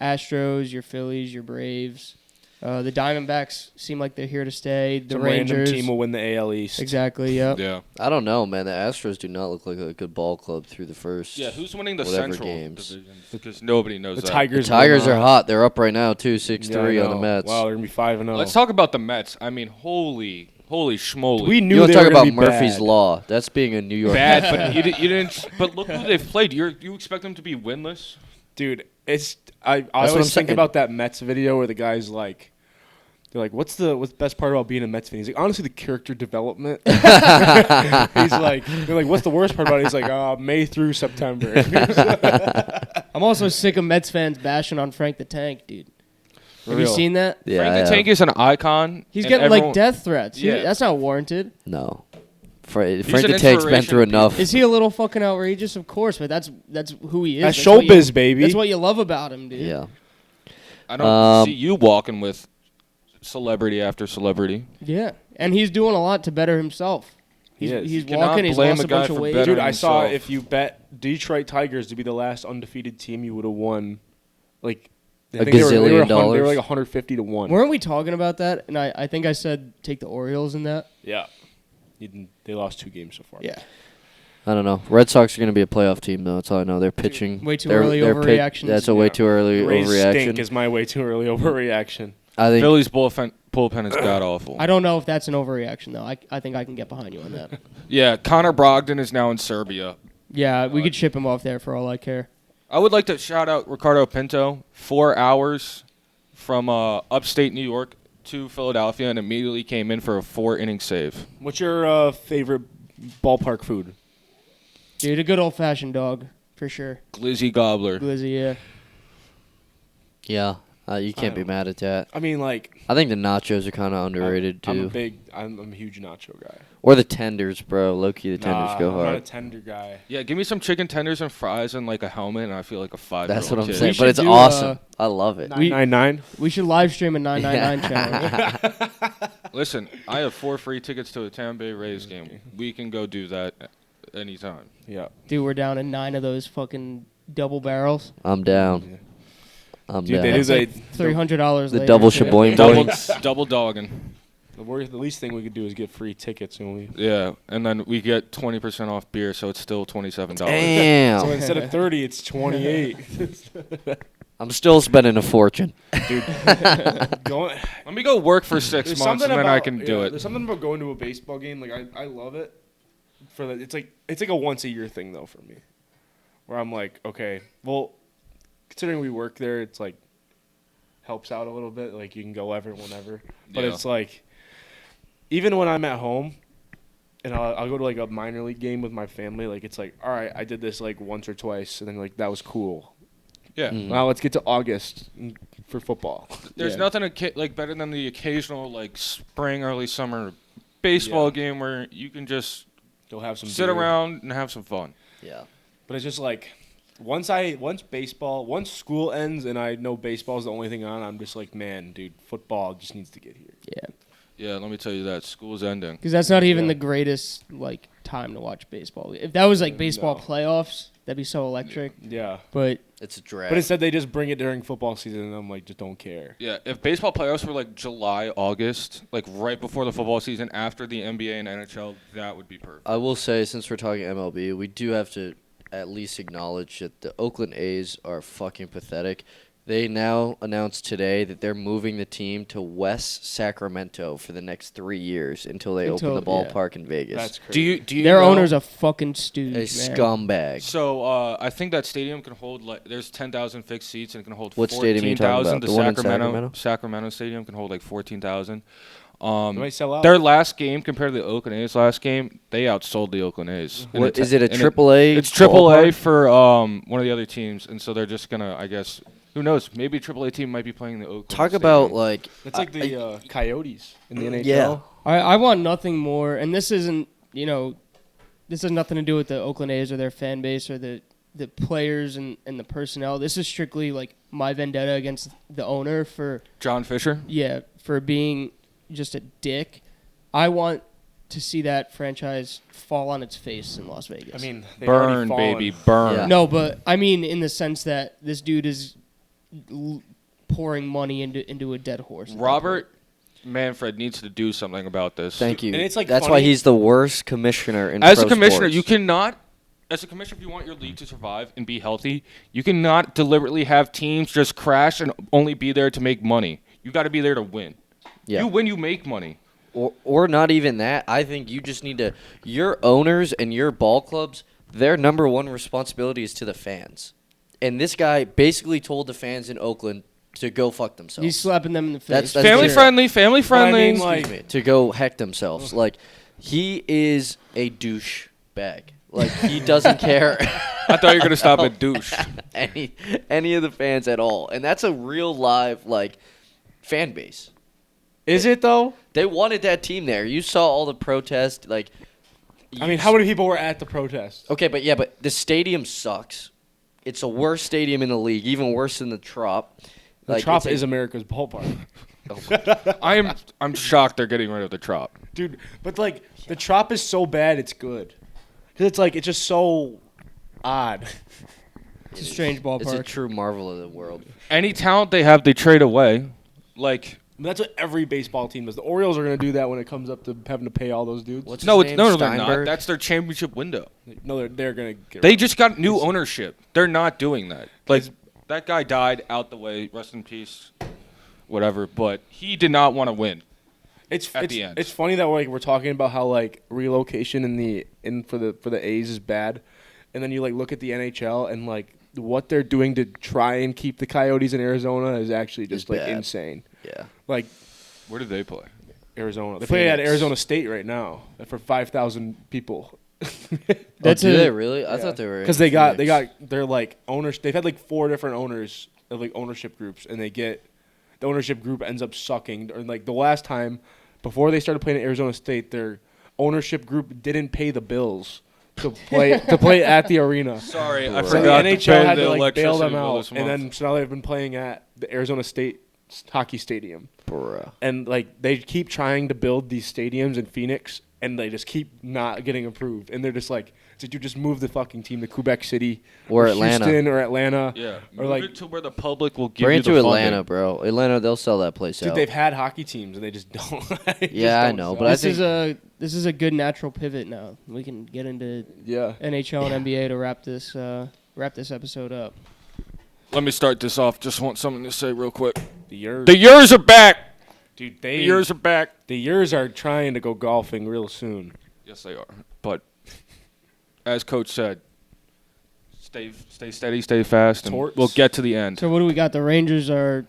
Astros, your Phillies, your Braves. The Diamondbacks seem like they're here to stay. The Rangers random team will win the AL East. Exactly. Yep. Yeah. I don't know, man. The Astros do not look like a good ball club through the first. Yeah, who's winning the whatever Central games. division? Because nobody knows The that. The Tigers Tigers are hot. They're up right now too, 6-3 Yeah, on the Mets. Wow, they're gonna be 5-0. Let's talk about the Mets. I mean, holy schmoly. We You knew don't they talk were gonna about be Murphy's bad. Law. That's being a New York bad, Mets but fan. you didn't. But look who they've played. You expect them to be winless? Dude, I what always I'm think saying. about that Mets video where the guy's like, they're like, what's the best part about being a Mets fan? He's like, honestly, the character development. He's like, they're like, what's the worst part about it? He's like, May through September. I'm also sick of Mets fans bashing on Frank the Tank, dude. Have you real. seen that? Yeah, Frank I the Tank have. is an icon. He's and getting everyone- like death threats. Yeah. That's not warranted. No. Frank an the Tank's been inspiration through to people. enough. Is he a little fucking outrageous? Of course, but that's who he is. That's what you- showbiz, baby. That's what you love about him, dude. Yeah. I don't see you walking with celebrity after celebrity. Yeah, and he's doing a lot to better himself. He is. He's You cannot walking. He's blame lost a a guy bunch of for weight. bettering Dude, I saw himself. if you bet Detroit Tigers to be the last undefeated team, you would have won like A gazillion They were dollars. like 150 to 1. Weren't we talking about that? And I think I said take the Orioles in that. Yeah. They lost 2 games so far. Yeah. I don't know. Red Sox are going to be a playoff team, though. That's all I know. They're pitching. Way too they're- early they're overreactions. That's a way too early Rays stink overreaction. is my way too early overreaction. I think Philly's bullpen is god awful. I don't know if that's an overreaction though. I think I can get behind you on that. Yeah, Connor Brogdon is now in Serbia. Yeah, we could ship him off there for all I care. I would like to shout out Ricardo Pinto. 4 hours from upstate New York to Philadelphia and immediately came in for a 4-inning save. What's your favorite ballpark food? Dude, a good old fashioned dog for sure. Glizzy Gobbler. Glizzy, yeah. yeah, you can't be mad at that. I mean, like, I think the nachos are kind of underrated too, I'm a huge nacho guy. or the tenders, bro. Low key, the tenders go I'm not a hard. tender guy. Yeah, give me some chicken tenders and fries and like a helmet, and I feel like a 5-year-old That's what I'm kid. saying. should But it's do, awesome. I love it. 999. We should live stream a 999 challenge. Listen, I have 4 free tickets to a Tampa Bay Rays game. We can go do that anytime. Yeah. Dude, we're down to 9 of those fucking double barrels. I'm down. I'm Dude, down. they do It's like $300 The later. double too. shaboing Double, boing. double dogging. The least thing we could do is get free tickets. And Yeah, and then we get 20% off beer, so it's still $27. so Damn. instead of 30, it's 28. I'm still spending a fortune. Dude, going, Let me go work for 6 there's months, something and then about, I can do it. There's something about going to a baseball game. Like I love it. It's like a once a year thing though for me, where I'm like, okay, well, considering we work there, it's like helps out a little bit. Like you can go whenever. But Yeah. it's like even when I'm at home and I'll go to like a minor league game with my family, like it's like, all right, I did this like once or twice, and then like that was cool. Yeah. Now let's get to August for football. There's Yeah. nothing like better than the occasional like spring, early summer baseball game where you can just Go have some sit beer. around and have some fun. Yeah. But it's just like once school ends and I know baseball's the only thing on, I'm just like, man, dude, football just needs to get here. Yeah. Yeah, let me tell you that school's ending. Because that's not even Yeah. the greatest like time to watch baseball. If that was like baseball No. playoffs, that'd be so electric. Yeah. But It's a drag. But instead they just bring it during football season and I'm like, just don't care. Yeah, if baseball playoffs were like July, August, like right before the football season, after the NBA and NHL, that would be perfect. I will say, since we're talking MLB, we do have to at least acknowledge that the Oakland A's are fucking pathetic. They now announced today that they're moving the team to West Sacramento for the next 3 years until they open the ballpark in Vegas. That's crazy. Do you Their know, owner's a fucking stooge, a scumbag. So I think that stadium can hold there's 10,000 fixed seats and it can hold What stadium are you talking 14,000. about? The The one in Sacramento Sacramento? Stadium can hold like 14,000. They might sell out. Their last game compared to the Oakland A's last game, they outsold the Oakland A's. What, is it a AAA? It's AAA for one of the other teams, and so they're just gonna, I guess, who knows? Maybe a AAA team might be playing the Oakland. Talk Stadium. about like It's like the Coyotes in the NHL. Yeah. I want nothing more, and this isn't, this has nothing to do with the Oakland A's or their fan base or the players and the personnel. This is strictly like my vendetta against the owner for John Fisher. Yeah, for being just a dick. I want to see that franchise fall on its face in Las Vegas. I mean, they've already Burn, fallen. baby, burn. Yeah. No, but I mean in the sense that this dude is pouring money into a dead horse. Robert Manfred needs to do something about this. Thank you. And it's, like, that's funny- why he's the worst commissioner in As pro a commissioner, sports. you cannot. As a commissioner, if you want your league to survive and be healthy, you cannot deliberately have teams just crash and only be there to make money. You got to be there to win. Yeah. You win, you make money. Or not even that. I think you just need to. Your owners and your ball clubs, their number one responsibility is to the fans. And this guy basically told the fans in Oakland to go fuck themselves. He's slapping them in the face. That's Family clear. friendly, family friendly. mean, like- Excuse me, to go heck themselves. Like, he is a douche bag. Like, he doesn't care. I thought you were going to stop at douche. any of the fans at all. And that's a real live, like, fan base. Is it though? They wanted that team there. You saw all the protests. Like, I mean, how many people were at the protest? Okay, but the stadium sucks. It's the worst stadium in the league, even worse than the Trop. The Trop is America's ballpark. I'm shocked they're getting rid of the Trop. Dude, but like the Trop is so bad it's good. Cuz it's just so odd. It's a strange ballpark. It's a true marvel of the world. Any talent they have, they trade away. Like That's what every baseball team does. The Orioles are going to do that when it comes up to having to pay all those dudes. What's no, his it's name? no, they're not. Steinberg? That's their championship window. No, they're going to get They just got new ownership. They're not doing that. Like that guy died out the way. Rest in peace. Whatever. But he did not want to win. The end. It's funny that we're talking about how like relocation for the A's is bad, and then you like look at the NHL and like what they're doing to try and keep the Coyotes in Arizona is actually just like bad. insane. Yeah. Like Where did they play? Arizona, they play at Phoenix. Arizona State right now for 5,000 people. That's do a- they really? I thought they were. Because they got their like owners. They've had like 4 different owners of like ownership groups, and the ownership group ends up sucking. Or like the last time before they started playing at Arizona State, their ownership group didn't pay the bills to play at the arena. Sorry, I So forgot the to NHL pay had the to like bail electricity them bill out, this and month. then so now they've been playing at the Arizona State hockey stadium, Bruh. and like they keep trying to build these stadiums in Phoenix, and they just keep not getting approved, and they're just like, did you just move the fucking team to Quebec City Or Atlanta. Houston or Atlanta? Yeah. Or Move like, it to where the public will give Bring you it to the Atlanta, funding. bro. Atlanta, they'll sell that place dude, out. they've had hockey teams and they just don't. Yeah, I know, but I This think is a good natural pivot now. We can get into yeah. NHL and NBA to wrap this episode up. Let me start this off. Just want something to say real quick. The years, The years are back. dude, The years are back. the years are trying to go golfing real soon. Yes, they are. But as Coach said, stay steady, stay fast, and Torts. we'll get to the end. So what do we got? The Rangers are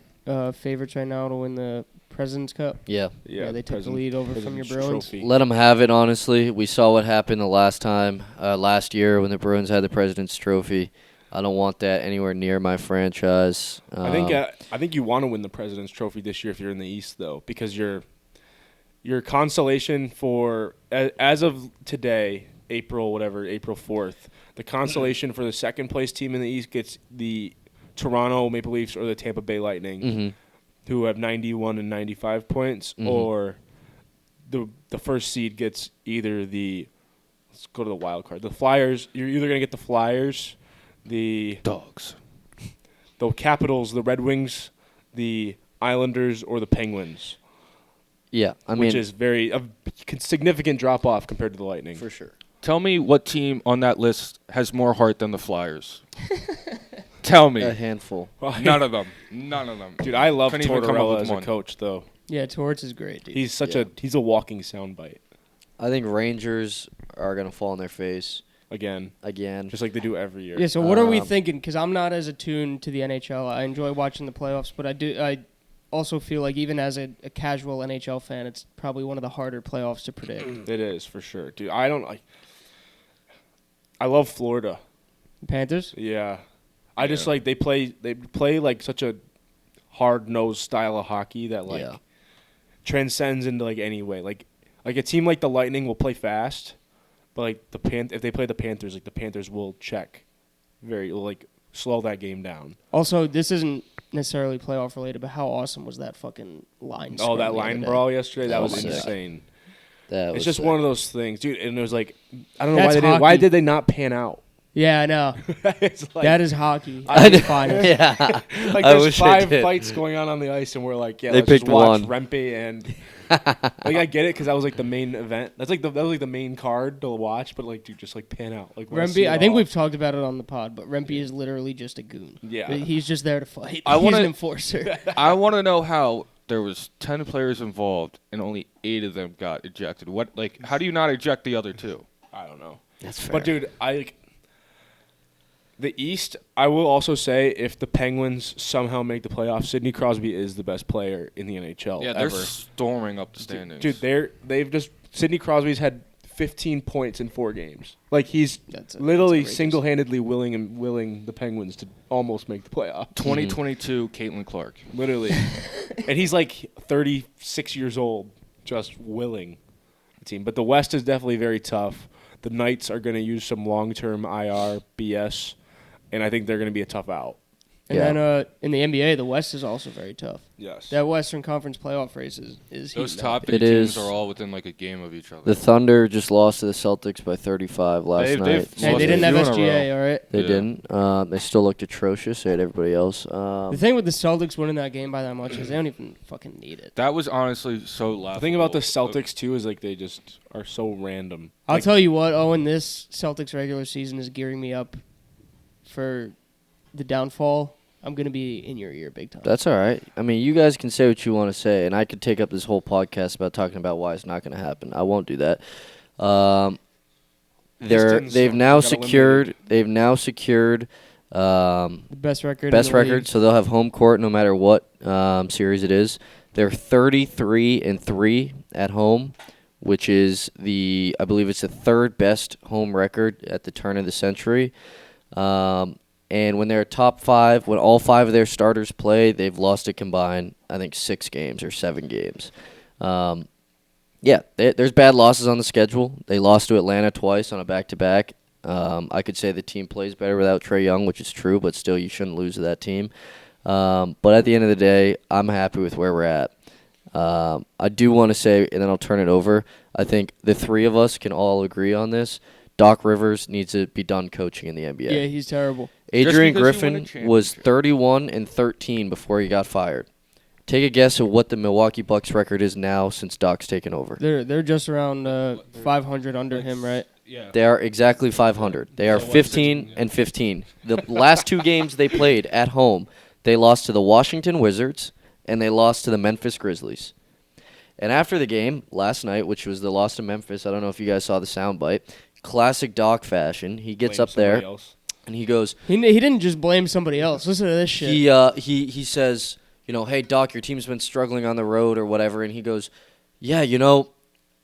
favorites right now to win the President's Cup. yeah. Yeah, they took the lead over from your President's Bruins. Trophy. Let them have it, honestly. We saw what happened the last year when the Bruins had the President's Trophy. I don't want that anywhere near my franchise. I think you want to win the President's Trophy this year if you're in the East, though, because your consolation for as of today, April 4th, the consolation for the second place team in the East gets the Toronto Maple Leafs or the Tampa Bay Lightning, Mhm. who have 91 and 95 points, or the first seed gets either let's go to the wild card. The Flyers. You're either gonna get the Flyers, the Dogs. Capitals, the Red Wings, the Islanders, or the Yeah, I mean, which is a significant drop off compared to the Lightning. for sure. Tell me what team on that list has more heart than the Flyers. Tell me. A handful. None of them. None of them. Dude, I love Couldn't even come up Tortorella with as a one. coach, though. Yeah, Torts is great, dude. He's he's a walking soundbite. I think Rangers are going to fall on their face Again. again. Just like they do every year. Yeah, so what are we thinking? Because I'm not as attuned to the NHL. I enjoy watching the playoffs, but I also feel like even as a casual NHL fan, it's probably one of the harder playoffs to predict. It is, for sure. Dude, I love Florida. Panthers? Yeah. I just like they play like such a hard-nosed style of hockey that transcends into like any way. Like a team like the Lightning will play fast, but like if they play the Panthers, like the Panthers will slow that game down. Also, this isn't necessarily playoff related, but how awesome was that fucking line? Oh, that line brawl yesterday, that was sick. insane. It's just sick. one of those things, dude. And it was like, I don't know That's why hockey. did they not pan out? Yeah, I know. It's like, That is hockey. Yeah. like I there's wish I 5 did. fights going on the ice, and we're like, yeah, They let's just picked watch one. Rempe and like I get it because that was like the main event. That was like the main card to watch, but like, dude, just like pan out. Like let's see Rempe, it I think all. we've talked about it on the pod, but Rempe is literally just a goon. Yeah. He's just there to fight. I He's wanna- an enforcer. I want to know how there was 10 players involved and only 8 of them got ejected. How do you not eject the other 2? I don't know. That's fair. But dude, the East, I will also say, if the Penguins somehow make the playoffs, Sidney Crosby is the best player in the NHL. Yeah, they're ever. storming up the standings. Dude, Sidney Crosby's had 15 points in 4 games. Like he's That's literally outrageous. single-handedly willing the Penguins to almost make the playoffs. 2022, Caitlin Clark. Literally. And he's like 36 years old, just willing the team. But the West is definitely very tough. The Knights are going to use some long-term IR BS, and I think they're going to be a tough out. And then in the NBA, the West is also very tough. Yes. That Western Conference playoff race is Those heating top up. 3 It teams is. are all within like a game of each other. The Thunder just lost to the Celtics by 35 last They've night. Hey, lost they a didn't have few in a SGA, row. all right? They Yeah. didn't. They still looked atrocious. They had everybody else. The thing with the Celtics winning that game by that much is they don't even fucking need it. That was honestly so laughable. The thing about the Celtics, too, is like they just are so random. I'll tell you what, Owen, this Celtics regular season is gearing me up for the downfall. I'm going to be in your ear big time. That's all right. I mean, you guys can say what you want to say, and I could take up this whole podcast about talking about why it's not going to happen. I won't do that. Pistons They've now got secured. They've now secured The best record best in the record, league. so they'll have home court no matter what series it is. They're 33-3 at home, which is I believe it's the 3rd best home record at the turn of the century. And when they're top 5, when all 5 of their starters play, they've lost a combined, I think, 6 games or 7 games. There's bad losses on the schedule. They lost to Atlanta twice on a back-to-back. I could say the team plays better without Trae Young, which is true, but still you shouldn't lose to that team. But at the end of the day, I'm happy with where we're at. I do want to say, and then I'll turn it over, I think the 3 of us can all agree on this. Doc Rivers needs to be done coaching in the NBA. Yeah, he's terrible. Adrian Just because you win Griffin a was championship. 31-13 before he got fired. Take a guess at what the Milwaukee Bucks record is now since Doc's taken over. They're just around 500 under him, right? Yeah. They are exactly 500. They are 15-15. The last 2 games they played at home, they lost to the Washington Wizards and they lost to the Memphis Grizzlies. And after the game last night, which was the loss to Memphis, I don't know if you guys saw the soundbite, classic Doc fashion. He gets Blame up there somebody else. and he goes, He didn't just blame somebody else. Listen to this shit. he says, hey Doc, your team's been struggling on the road or whatever, and he goes, yeah,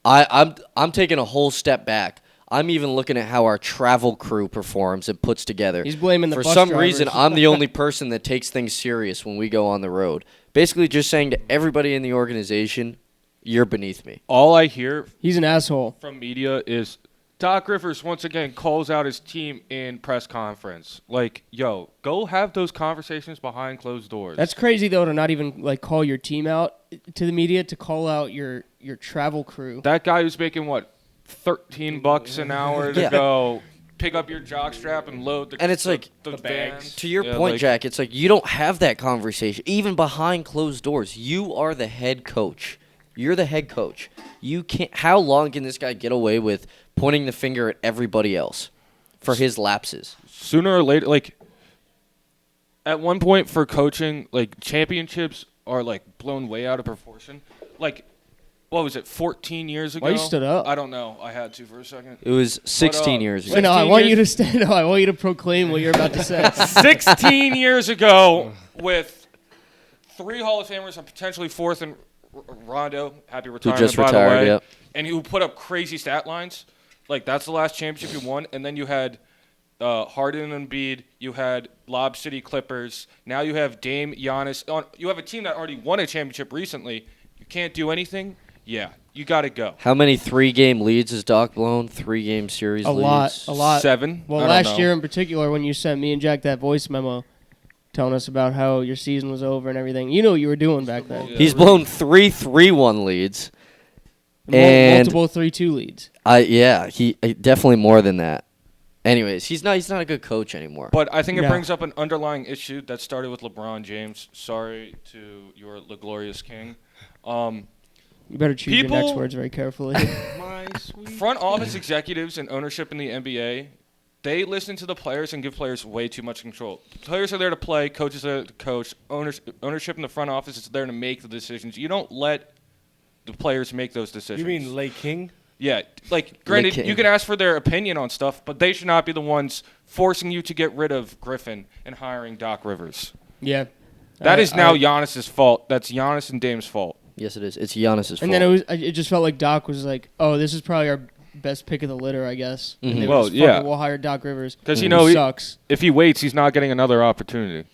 I'm taking a whole step back. I'm even looking at how our travel crew performs and puts together. He's blaming the For bus some drivers. reason, I'm the only person that takes things serious when we go on the road. Basically, just saying to everybody in the organization, you're beneath me. All I hear He's an asshole. from media is Doc Rivers once again calls out his team in press conference. Like, yo, go have those conversations behind closed doors. That's crazy though to not even like call your team out to the media, to call out your travel crew. that guy who's making what, $13 an hour to Yeah. go pick up your jockstrap and load the And it's like, the bags. van. To your Yeah, point, like, Jack, it's like you don't have that conversation. Even behind closed doors, you are the head coach. You're the head coach. You can't. How long can this guy get away with pointing the finger at everybody else for his lapses? Sooner or later, like at one point for coaching, like championships are like blown way out of proportion. Like, what was it, 14 years ago? Why you stood up? I don't know. I had to for a second. It was 16 years ago. Wait, no, I want you to stand up. I want you to proclaim what you're about to say. 16 years ago with 3 Hall of Famers and potentially 4th and Rondo, happy retirement, just by retired, the way, yep. and who put up crazy stat lines. Like, that's the last championship you won. And then you had Harden and Embiid. You had Lob City Clippers. Now you have Dame, Giannis. You have a team that already won a championship recently. You can't do anything. Yeah, you got to go. How many 3-game leads has Doc blown? 3-game series leads? A lot. 7? Well, last year in particular, when you sent me and Jack that voice memo telling us about how your season was over and everything, you know what you were doing back then. He's blown 3 3-1 leads. And multiple 3-2 leads. He definitely more than that. Anyways, he's not a good coach anymore. But I think it brings up an underlying issue that started with LeBron James. Sorry to your glorious king. You better choose your next words very carefully. Front office executives and ownership in the NBA, they listen to the players and give players way too much control. Players are there to play, coaches are there to coach, ownership in the front office is there to make the decisions. You don't let the players make those decisions. You mean Lay King? Yeah, like, granted, you can ask for their opinion on stuff, but they should not be the ones forcing you to get rid of Griffin and hiring Doc Rivers. Yeah. That is now Giannis's fault. That's Giannis and Dame's fault. Yes, it is. It's Giannis's fault. And then it just felt like Doc was like, oh, this is probably our best pick of the litter, I guess. Mm-hmm. And they were just we'll hire Doc Rivers. Because, sucks. If he waits, he's not getting another opportunity.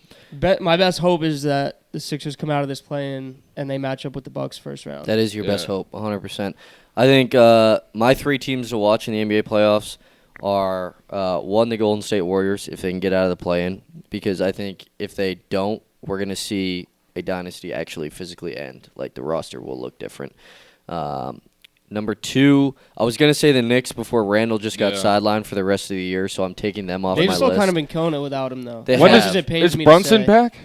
My best hope is that the Sixers come out of this play-in and they match up with the Bucks first round. That is your best hope, 100%. I think my 3 teams to watch in the NBA playoffs are, 1, the Golden State Warriors, if they can get out of the play-in. Because I think if they don't, we're going to see a dynasty actually physically end. Like, the roster will look different. Number 2, I was going to say the Knicks before Randall just got sidelined for the rest of the year, so I'm taking them off my list. They've still kind of been killing it without him, though. Is Brunson back?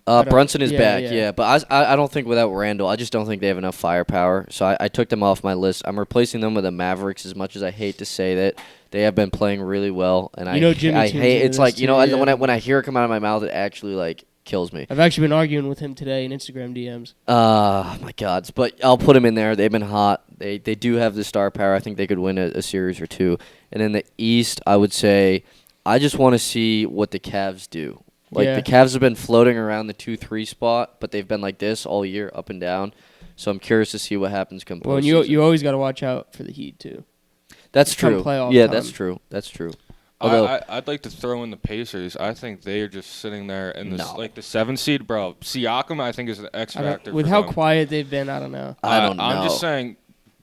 Brunson is back, but I don't think without Randall, I just don't think they have enough firepower. So I took them off my list. I'm replacing them with the Mavericks. As much as I hate to say that, they have been playing really well, and I hate. It's like when I hear it come out of my mouth, it actually like kills me. I've actually been arguing with him today in Instagram DMs. My God! But I'll put him in there. They've been hot. They do have the star power. I think they could win a series or 2. And in the East, I would say I just want to see what the Cavs do. The Cavs have been floating around the 2-3 spot, but they've been like this all year, up and down. So I'm curious to see what happens come postseason. Well, and you always got to watch out for the Heat, too. That's true. Yeah, that's true. That's true. Although I'd like to throw in the Pacers. I think they are just sitting there in the 7th seed, bro. Siakam, I think, is the X factor. With how quiet they've been, I don't know. I don't know. I'm just saying.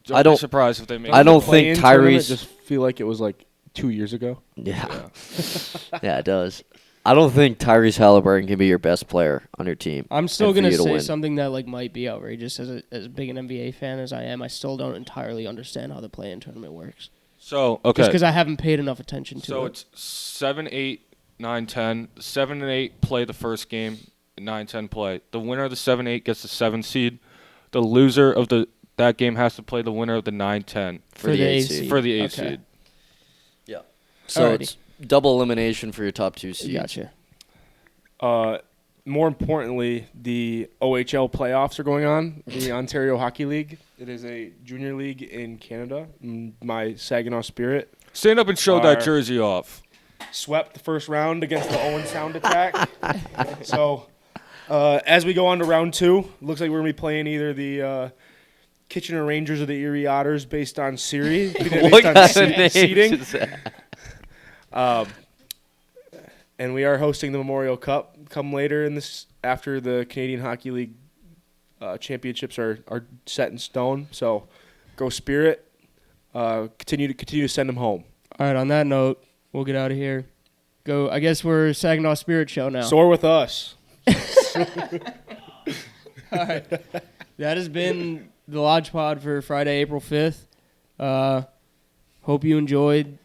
Don't be surprised if they make. I don't think Tyrese. Just feel like it was like 2 years ago. Yeah, yeah, it does. I don't think Tyrese Halliburton can be your best player on your team. I'm still going to say something that might be outrageous. As big an NBA fan as I am, I still don't entirely understand how the play-in tournament works. So, okay. Just because I haven't paid enough attention to it. So it's 7, 8, 9, 10. 7 and 8 play the first game. 9, 10 play. The winner of the 7, 8 gets the 7th seed. The loser of that game has to play the winner of the 9, 10 for the 8 seed. For the 8 seed. Yeah. So it's double elimination for your top 2 seeds. Gotcha. More importantly, the OHL playoffs are going on, the Ontario Hockey League. It is a junior league in Canada. My Saginaw Spirit. Stand up and show that jersey off. Swept the first round against the Owen Sound Attack. So, as we go on to round 2, looks like we're going to be playing either the Kitchener Rangers or the Erie Otters based on series. What kind of name seeding. is that? And we are hosting the Memorial Cup come later in this after the Canadian Hockey League championships are set in stone. So go Spirit. Continue to send them home. All right, on that note, we'll get out of here. Go. I guess we're Saginaw Spirit Show now. Soar with us. All right. That has been the Lodge Pod for Friday, April 5th. Hope you enjoyed.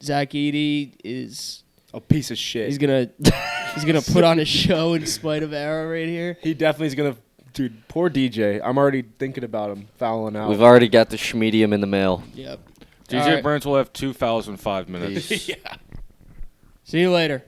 Zach Eady is a piece of shit. He's gonna put on a show in spite of error right here. He definitely is gonna Dude, poor DJ. I'm already thinking about him fouling out. We've already got the schmedium in the mail. Yep. DJ Burns will have 2 fouls in 5 minutes. See you later.